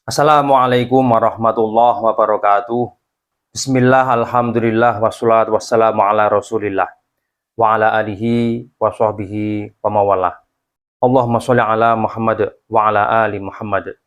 Assalamualaikum warahmatullahi wabarakatuh. Bismillah, alhamdulillah, wassalatu wassalamu ala rasulillah wa ala alihi wa sahbihi wa mawalah. Allahumma sholli ala Muhammad wa ala ali Muhammad.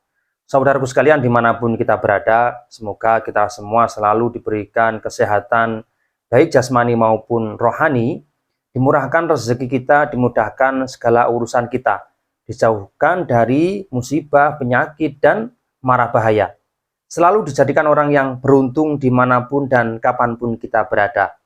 Saudaraku sekalian dimanapun kita berada, semoga kita semua selalu diberikan kesehatan baik jasmani maupun rohani, dimurahkan rezeki kita, dimudahkan segala urusan kita, dijauhkan dari musibah, penyakit, dan mara bahaya. Selalu dijadikan orang yang beruntung dimanapun dan kapanpun kita berada.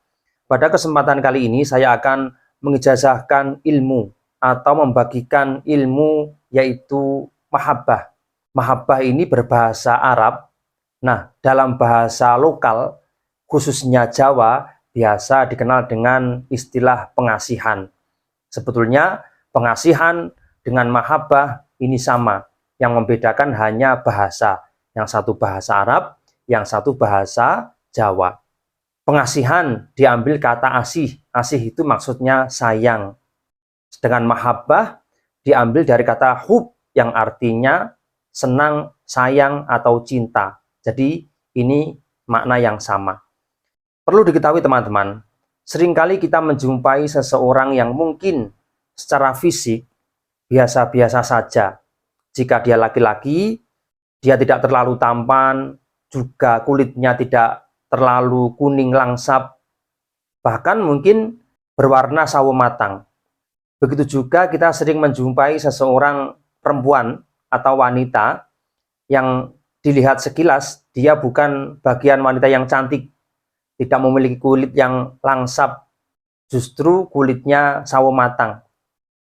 Pada kesempatan kali ini saya akan mengijazahkan ilmu atau membagikan ilmu yaitu mahabbah. Mahabbah ini berbahasa Arab. Nah, dalam bahasa lokal, khususnya Jawa, biasa dikenal dengan istilah pengasihan. Sebetulnya pengasihan dengan mahabbah ini sama. Yang membedakan hanya bahasa. Yang satu bahasa Arab, yang satu bahasa Jawa. Pengasihan diambil kata asih. Asih itu maksudnya sayang. Sedangkan mahabbah diambil dari kata hub yang artinya senang, sayang, atau cinta. Jadi ini makna yang sama. Perlu diketahui teman-teman, seringkali kita menjumpai seseorang yang mungkin secara fisik biasa-biasa saja. Jika dia laki-laki, dia tidak terlalu tampan, juga kulitnya tidak terlalu kuning langsap, bahkan mungkin berwarna sawo matang. Begitu juga kita sering menjumpai seseorang perempuan atau wanita yang dilihat sekilas, dia bukan bagian wanita yang cantik, tidak memiliki kulit yang langsap, justru kulitnya sawo matang.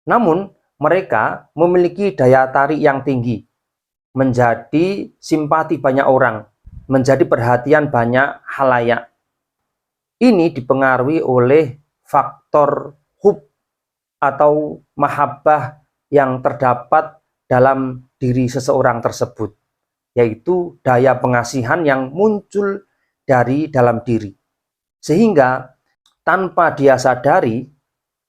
Namun, mereka memiliki daya tarik yang tinggi, menjadi simpati banyak orang, menjadi perhatian banyak halayak. Ini dipengaruhi oleh faktor hub atau mahabbah yang terdapat dalam diri seseorang tersebut, yaitu daya pengasihan yang muncul dari dalam diri. Sehingga tanpa dia sadari,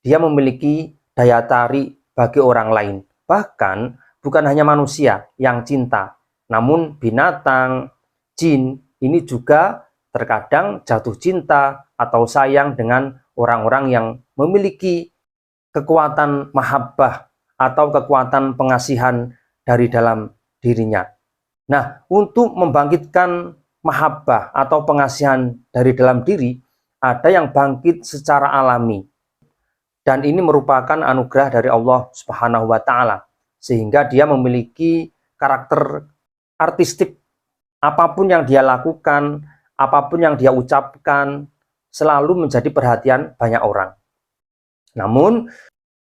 dia memiliki daya tarik bagi orang lain. Bahkan bukan hanya manusia yang cinta, namun binatang, jin ini juga terkadang jatuh cinta atau sayang dengan orang-orang yang memiliki kekuatan mahabbah atau kekuatan pengasihan dari dalam dirinya. Nah, untuk membangkitkan mahabbah atau pengasihan dari dalam diri, ada yang bangkit secara alami. Dan ini merupakan anugerah dari Allah Subhanahu wa Ta'ala, sehingga dia memiliki karakter artistik. Apapun yang dia lakukan, apapun yang dia ucapkan, selalu menjadi perhatian banyak orang. Namun,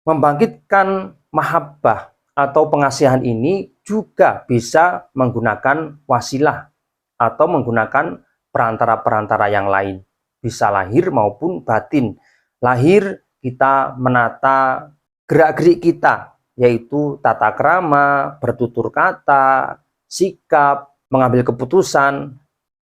membangkitkan mahabbah atau pengasihan ini juga bisa menggunakan wasilah atau menggunakan perantara-perantara yang lain. Bisa lahir maupun batin. Lahir kita menata gerak-gerik kita, yaitu tata krama, bertutur kata, sikap, mengambil keputusan,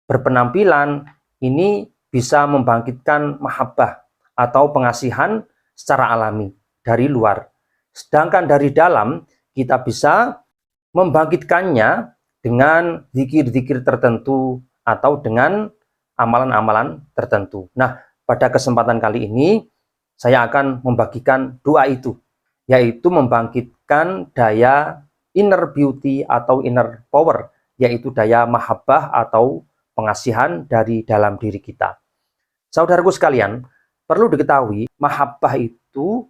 berpenampilan. Ini bisa membangkitkan mahabbah atau pengasihan secara alami dari luar. Sedangkan dari dalam, kita bisa membangkitkannya dengan zikir-zikir tertentu atau dengan amalan-amalan tertentu. Nah, pada kesempatan kali ini, saya akan membagikan doa itu, yaitu membangkitkan daya inner beauty atau inner power, yaitu daya mahabbah atau pengasihan dari dalam diri kita. Saudaraku sekalian, perlu diketahui, mahabbah itu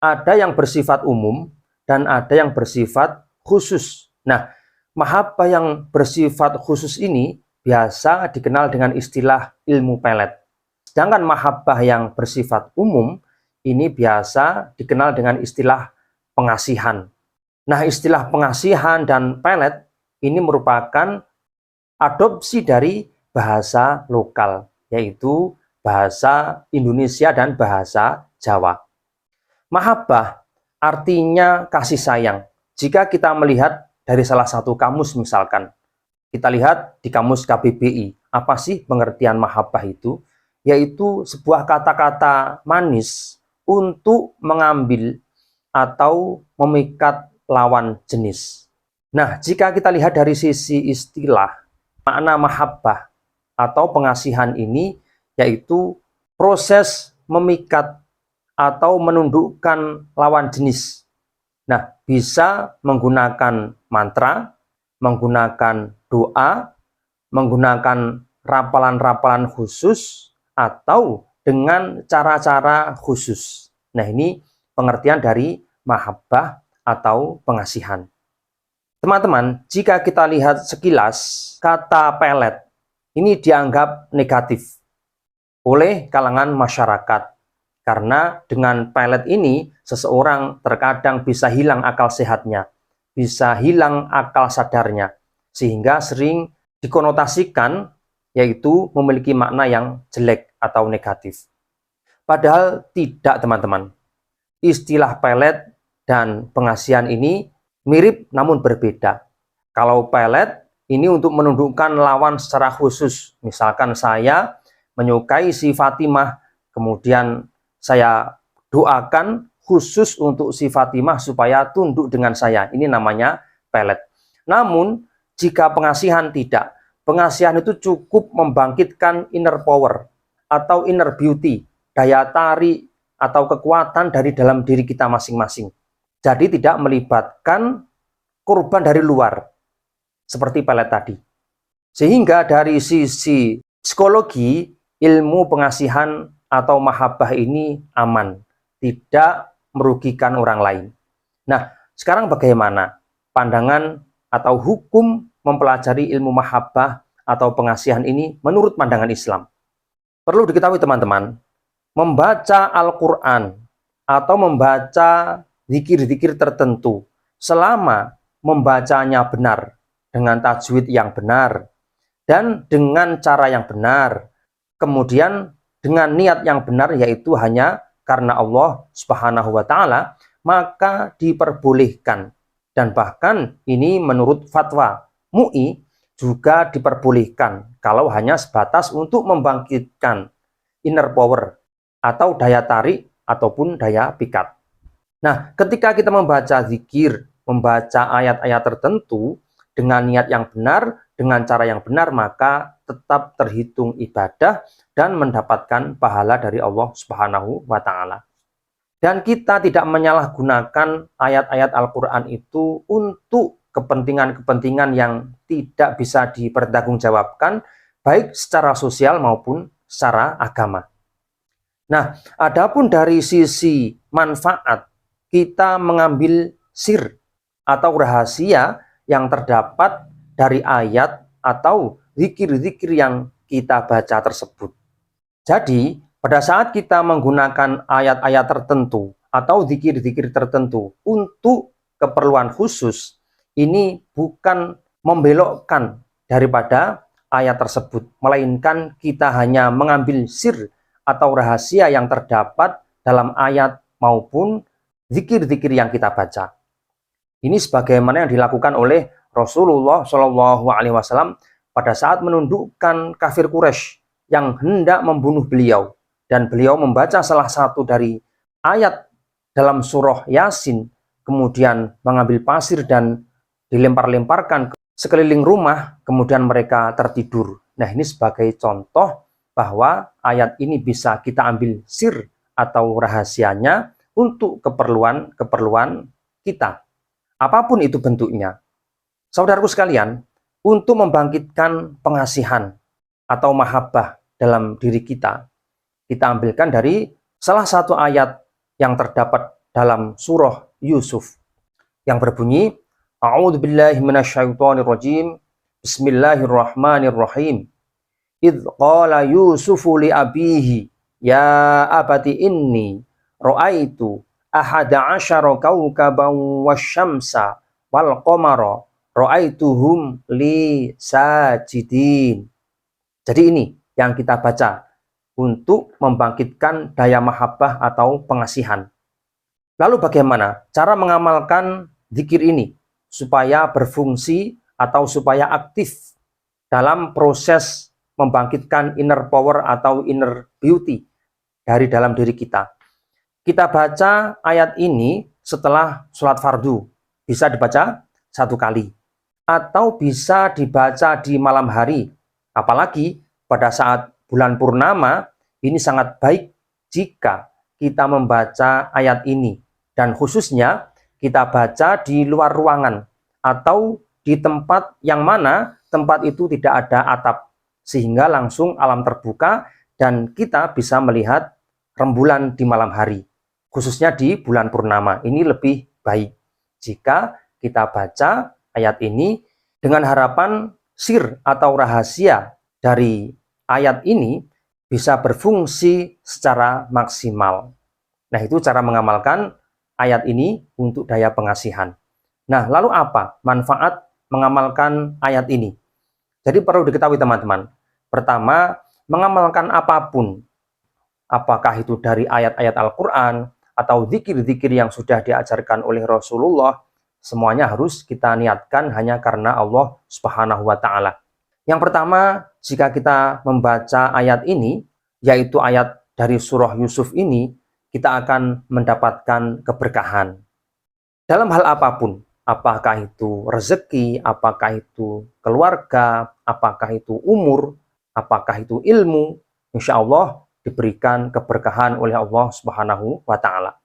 ada yang bersifat umum dan ada yang bersifat khusus. Nah, mahabbah yang bersifat khusus ini biasa dikenal dengan istilah ilmu pelet. Sedangkan mahabbah yang bersifat umum ini biasa dikenal dengan istilah pengasihan. Nah, istilah pengasihan dan pelet ini merupakan adopsi dari bahasa lokal, yaitu bahasa Indonesia dan bahasa Jawa. Mahabbah artinya kasih sayang. Jika kita melihat dari salah satu kamus misalkan, kita lihat di kamus KBBI, apa sih pengertian mahabbah itu? Yaitu sebuah kata-kata manis untuk mengambil atau memikat lawan jenis. Nah, jika kita lihat dari sisi istilah, makna mahabbah atau pengasihan ini yaitu proses memikat atau menundukkan lawan jenis. Nah, bisa menggunakan mantra, menggunakan doa, menggunakan rapalan-rapalan khusus, atau dengan cara-cara khusus. Nah, ini pengertian dari mahabbah atau pengasihan. Teman-teman, jika kita lihat sekilas, kata pelet ini dianggap negatif oleh kalangan masyarakat. Karena dengan pelet ini, seseorang terkadang bisa hilang akal sehatnya, bisa hilang akal sadarnya, sehingga sering dikonotasikan, yaitu memiliki makna yang jelek atau negatif. Padahal tidak, teman-teman. Istilah pelet dan pengasihan ini mirip namun berbeda. Kalau pelet ini untuk menundukkan lawan secara khusus. Misalkan saya menyukai si Fatimah, kemudian saya doakan khusus untuk si Fatimah supaya tunduk dengan saya. Ini namanya pelet. Namun jika pengasihan tidak, pengasihan itu cukup membangkitkan inner power atau inner beauty, daya tarik atau kekuatan dari dalam diri kita masing-masing. Jadi tidak melibatkan korban dari luar, seperti pelet tadi. Sehingga dari sisi psikologi, ilmu pengasihan atau mahabbah ini aman, tidak merugikan orang lain. Nah, sekarang bagaimana pandangan atau hukum mempelajari ilmu mahabbah atau pengasihan ini menurut pandangan Islam? Perlu diketahui teman-teman, membaca Al-Quran atau membaca zikir-zikir tertentu selama membacanya benar dengan tajwid yang benar dan dengan cara yang benar, kemudian dengan niat yang benar, yaitu hanya karena Allah Subhanahu wa Ta'ala, maka diperbolehkan. Dan bahkan ini menurut fatwa MUI juga diperbolehkan kalau hanya sebatas untuk membangkitkan inner power atau daya tarik ataupun daya pikat. Nah, ketika kita membaca zikir, membaca ayat-ayat tertentu dengan niat yang benar, dengan cara yang benar, maka tetap terhitung ibadah dan mendapatkan pahala dari Allah Subhanahu wa Ta'ala. Dan kita tidak menyalahgunakan ayat-ayat Al-Quran itu untuk kepentingan-kepentingan yang tidak bisa dipertanggungjawabkan, baik secara sosial maupun secara agama. Nah, adapun dari sisi manfaat, kita mengambil sir atau rahasia yang terdapat dari ayat atau zikir-zikir yang kita baca tersebut. Jadi, pada saat kita menggunakan ayat-ayat tertentu atau zikir-zikir tertentu untuk keperluan khusus, ini bukan membelokkan daripada ayat tersebut, melainkan kita hanya mengambil sir atau rahasia yang terdapat dalam ayat maupun zikir-zikir yang kita baca. Ini sebagaimana yang dilakukan oleh Rasulullah SAW pada saat menundukkan kafir Quraisy yang hendak membunuh beliau, dan beliau membaca salah satu dari ayat dalam surah Yasin, kemudian mengambil pasir dan dilempar-lemparkan ke sekeliling rumah, kemudian mereka tertidur. Nah, ini sebagai contoh bahwa ayat ini bisa kita ambil sir atau rahasianya untuk keperluan kita, apapun itu bentuknya. Saudaraku sekalian, untuk membangkitkan pengasihan atau mahabbah dalam diri kita, kita ambilkan dari salah satu ayat yang terdapat dalam surah Yusuf yang berbunyi, A'udzubillahi minasyaitonirrajim, Bismillahirrahmanirrahim. Idz qala Yusufu li abihi, ya abati inni ra'aitu ahada asyara kawkaban wasyamsa wal qamara ra'aituhum li sajidin. Jadi ini yang kita baca untuk membangkitkan daya mahabbah atau pengasihan. Lalu bagaimana cara mengamalkan zikir ini supaya berfungsi atau supaya aktif dalam proses membangkitkan inner power atau inner beauty dari dalam diri kita? Kita baca ayat ini setelah sholat fardu, bisa dibaca 1 kali. atau bisa dibaca di malam hari. Apalagi pada saat bulan purnama, ini sangat baik jika kita membaca ayat ini. Dan khususnya kita baca di luar ruangan atau di tempat yang mana tempat itu tidak ada atap. Sehingga langsung alam terbuka dan kita bisa melihat rembulan di malam hari. Khususnya di bulan purnama. Ini lebih baik jika kita baca ayat ini dengan harapan sir atau rahasia dari ayat ini bisa berfungsi secara maksimal. Nah, itu cara mengamalkan ayat ini untuk daya pengasihan. Nah, lalu apa manfaat mengamalkan ayat ini? Jadi perlu diketahui teman-teman. Pertama, mengamalkan apapun, apakah itu dari ayat-ayat Al-Quran atau zikir-zikir yang sudah diajarkan oleh Rasulullah, semuanya harus kita niatkan hanya karena Allah Subhanahu wa Ta'ala. Yang pertama, jika kita membaca ayat ini, yaitu ayat dari surah Yusuf ini, kita akan mendapatkan keberkahan dalam hal apapun. Apakah itu rezeki, apakah itu keluarga, apakah itu umur, apakah itu ilmu, insya Allah diberikan keberkahan oleh Allah Subhanahu wa Ta'ala.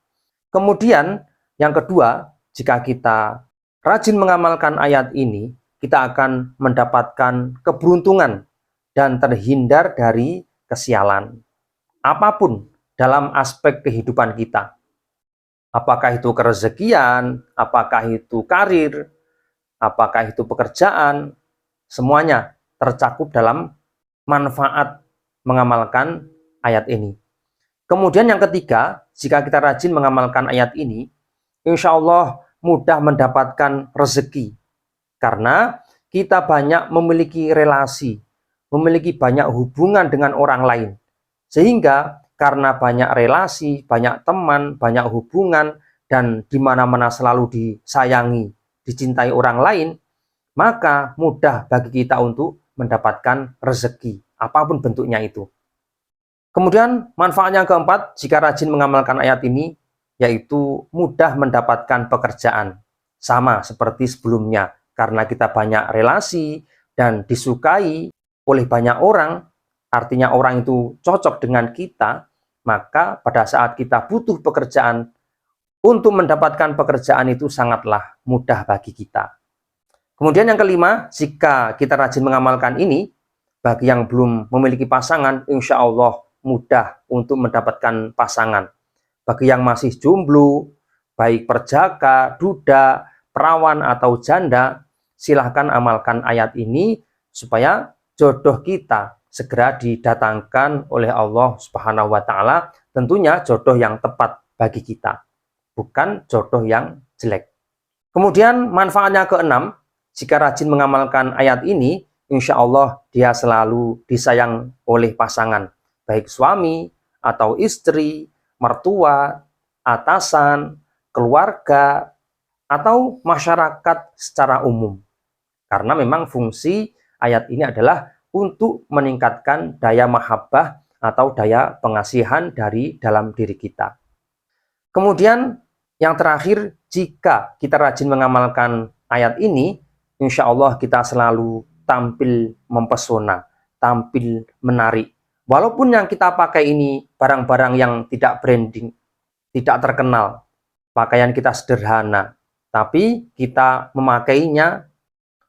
Kemudian yang kedua, jika kita rajin mengamalkan ayat ini, kita akan mendapatkan keberuntungan dan terhindar dari kesialan. Apapun dalam aspek kehidupan kita. Apakah itu kerezekian, apakah itu karir, apakah itu pekerjaan, semuanya tercakup dalam manfaat mengamalkan ayat ini. Kemudian yang ketiga, jika kita rajin mengamalkan ayat ini, insya Allah mudah mendapatkan rezeki. Karena kita banyak memiliki relasi, memiliki banyak hubungan dengan orang lain. Sehingga karena banyak relasi, banyak teman, banyak hubungan, dan di mana-mana selalu disayangi, dicintai orang lain, maka mudah bagi kita untuk mendapatkan rezeki, apapun bentuknya itu. Kemudian manfaat yang keempat, jika rajin mengamalkan ayat ini, yaitu mudah mendapatkan pekerjaan. Sama seperti sebelumnya, karena kita banyak relasi dan disukai oleh banyak orang, artinya orang itu cocok dengan kita, maka pada saat kita butuh pekerjaan, untuk mendapatkan pekerjaan itu sangatlah mudah bagi kita. Kemudian yang kelima, jika kita rajin mengamalkan ini, bagi yang belum memiliki pasangan, insya Allah mudah untuk mendapatkan pasangan. Bagi yang masih jomblo, baik perjaka, duda, perawan, atau janda, silahkan amalkan ayat ini supaya jodoh kita segera didatangkan oleh Allah Subhanahu wa Ta'ala, tentunya jodoh yang tepat bagi kita, bukan jodoh yang jelek. Kemudian manfaatnya keenam, jika rajin mengamalkan ayat ini, insya Allah dia selalu disayang oleh pasangan, baik suami atau istri, mertua, atasan, keluarga, atau masyarakat secara umum. Karena memang fungsi ayat ini adalah untuk meningkatkan daya mahabbah atau daya pengasihan dari dalam diri kita. Kemudian yang terakhir, jika kita rajin mengamalkan ayat ini, insya Allah kita selalu tampil mempesona, tampil menarik. Walaupun yang kita pakai ini barang-barang yang tidak branding, tidak terkenal, pakaian kita sederhana, tapi kita memakainya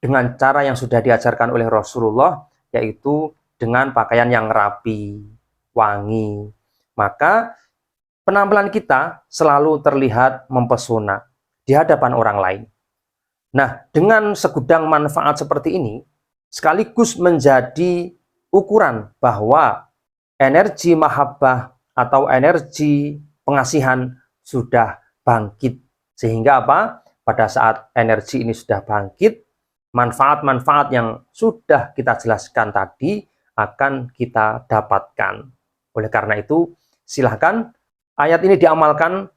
dengan cara yang sudah diajarkan oleh Rasulullah, yaitu dengan pakaian yang rapi, wangi. Maka penampilan kita selalu terlihat mempesona di hadapan orang lain. Nah, dengan segudang manfaat seperti ini, sekaligus menjadi ukuran bahwa energi mahabbah atau energi pengasihan sudah bangkit. Sehingga apa? Pada saat energi ini sudah bangkit, manfaat-manfaat yang sudah kita jelaskan tadi akan kita dapatkan. Oleh karena itu, silahkan ayat ini diamalkan.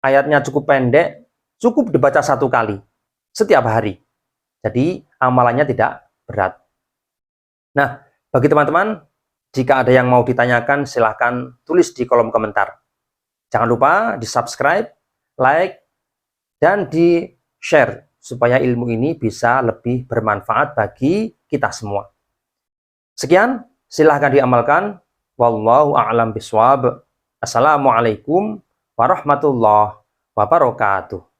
Ayatnya cukup pendek, cukup dibaca 1 kali setiap hari. Jadi amalannya tidak berat. Nah, bagi teman-teman, jika ada yang mau ditanyakan, silahkan tulis di kolom komentar. Jangan lupa di subscribe, like, dan di share supaya ilmu ini bisa lebih bermanfaat bagi kita semua. Sekian, silahkan diamalkan. Wallahu a'lam bishawab. Assalamualaikum warahmatullahi wabarakatuh.